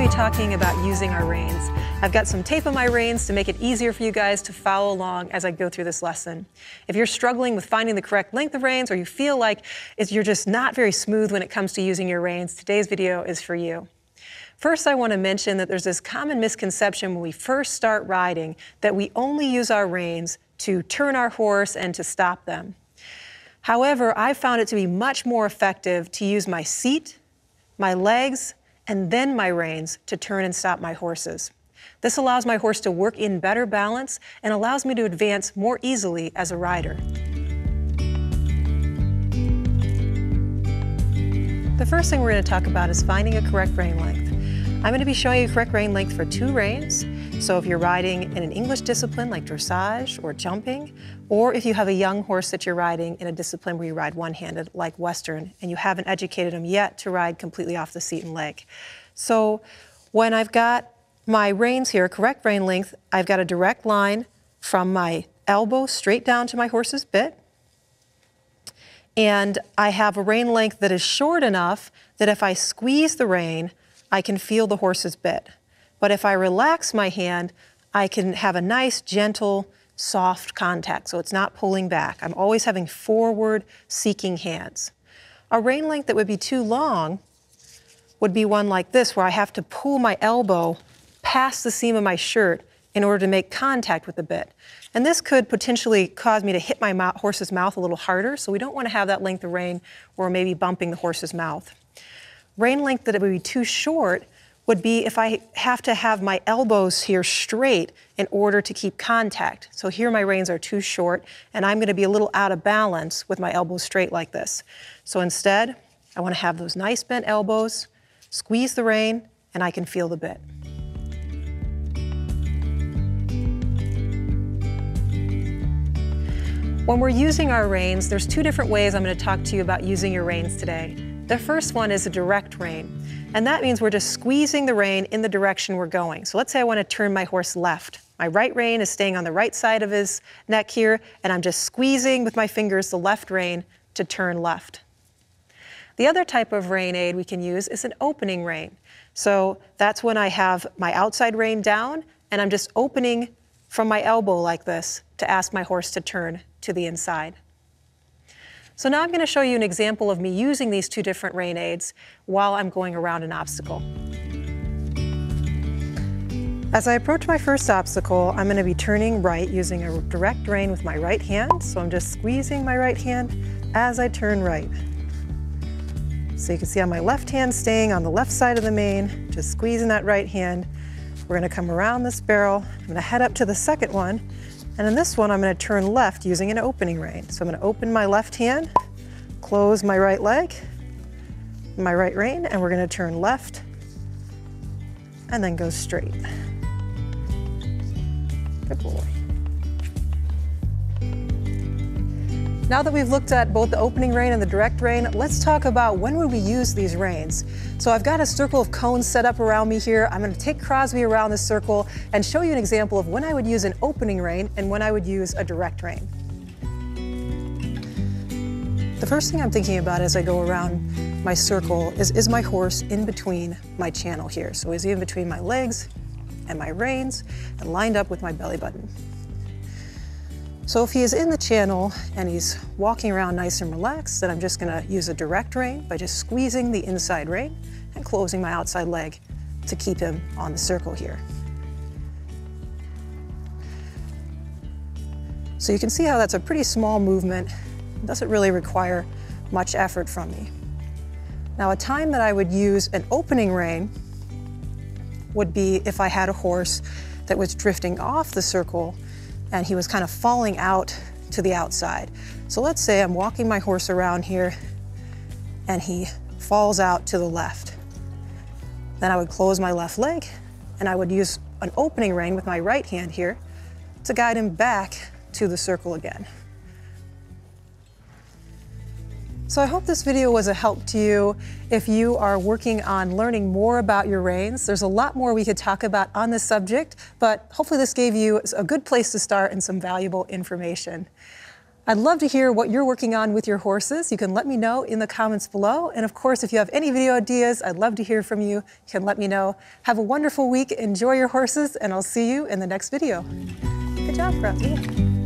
be talking about using our reins. I've got some tape on my reins to make it easier for you guys to follow along as I go through this lesson. If you're struggling with finding the correct length of reins, or you feel like you're just not very smooth when it comes to using your reins, today's video is for you. First, I want to mention that there's this common misconception when we first start riding that we only use our reins to turn our horse and to stop them. However, I found it to be much more effective to use my seat, my legs, and then my reins to turn and stop my horses. This allows my horse to work in better balance and allows me to advance more easily as a rider. The first thing we're going to talk about is finding a correct rein length. I'm going to be showing you a correct rein length for 2 reins. So if you're riding in an English discipline like dressage or jumping, or if you have a young horse that you're riding in a discipline where you ride one-handed like Western and you haven't educated him yet to ride completely off the seat and leg. So when I've got my reins here, correct rein length, I've got a direct line from my elbow straight down to my horse's bit. And I have a rein length that is short enough that if I squeeze the rein, I can feel the horse's bit. But if I relax my hand, I can have a nice, gentle, soft contact, so it's not pulling back. I'm always having forward-seeking hands. A rein length that would be too long would be one like this, where I have to pull my elbow past the seam of my shirt in order to make contact with the bit. And this could potentially cause me to hit my horse's mouth a little harder, so we don't want to have that length of rein where we're maybe bumping the horse's mouth. Rein length that would be too short would be if I have to have my elbows here straight in order to keep contact. So here my reins are too short, and I'm going to be a little out of balance with my elbows straight like this. So instead, I want to have those nice bent elbows, squeeze the rein, and I can feel the bit. When we're using our reins, there's 2 different ways I'm going to talk to you about using your reins today. The first one is a direct rein, and that means we're just squeezing the rein in the direction we're going. So let's say I want to turn my horse left. My right rein is staying on the right side of his neck here, and I'm just squeezing with my fingers the left rein to turn left. The other type of rein aid we can use is an opening rein. So that's when I have my outside rein down, and I'm just opening from my elbow like this to ask my horse to turn to the inside. So now I'm going to show you an example of me using these 2 different rein aids while I'm going around an obstacle. As I approach my first obstacle, I'm going to be turning right using a direct rein with my right hand. So I'm just squeezing my right hand as I turn right. So you can see on my left hand staying on the left side of the mane, just squeezing that right hand. We're going to come around this barrel. I'm going to head up to the second one. And in this one, I'm going to turn left using an opening rein. So I'm going to open my left hand, close my right leg, my right rein, and we're going to turn left and then go straight. Good boy. Now that we've looked at both the opening rein and the direct rein, let's talk about when would we use these reins. So I've got a circle of cones set up around me here. I'm going to take Crosby around the circle and show you an example of when I would use an opening rein and when I would use a direct rein. The first thing I'm thinking about as I go around my circle is my horse in between my channel here? So is he in between my legs and my reins and lined up with my belly button? So if he is in the channel and he's walking around nice and relaxed, then I'm just going to use a direct rein by just squeezing the inside rein and closing my outside leg to keep him on the circle here. So you can see how that's a pretty small movement. It doesn't really require much effort from me. Now a time that I would use an opening rein would be if I had a horse that was drifting off the circle and he was kind of falling out to the outside. So let's say I'm walking my horse around here and he falls out to the left. Then I would close my left leg and I would use an opening rein with my right hand here to guide him back to the circle again. So I hope this video was a help to you if you are working on learning more about your reins. There's a lot more we could talk about on this subject, but hopefully this gave you a good place to start and some valuable information. I'd love to hear what you're working on with your horses. You can let me know in the comments below. And of course, if you have any video ideas, I'd love to hear from you. You can let me know. Have a wonderful week. Enjoy your horses, and I'll see you in the next video. Good job, Rosie.